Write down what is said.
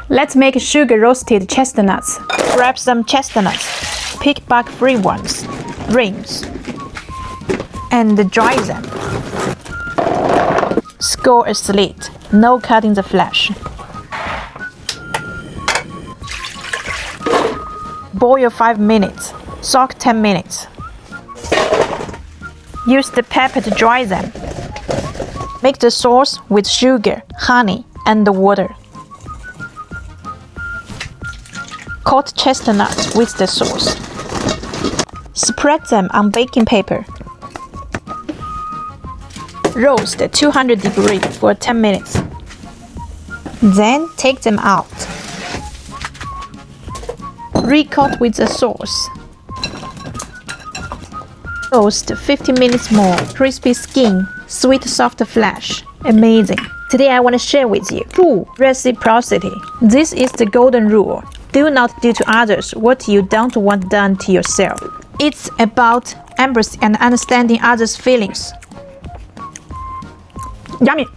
Let's make sugar roasted chestnuts. Grab some chestnuts, pick bark-free ones, rinse, and dry them. Score a slit, no cutting the flesh. Boil 5 minutes, soak 10 minutes. Use the pepper to dry them. Make the sauce with sugar, honey, and water. Coat chestnuts with the sauce. Spread them on baking paper. Roast at 200 degrees for 10 minutes. Then take them out. Recoat with the sauce. Roast 15 minutes more. Crispy skin, sweet soft flesh. Amazing. Today I want to share with you 2. Reciprocity. This is the golden rule. Do not do to others what you don't want done to yourself. It's about empathy and understanding others' feelings. Yummy!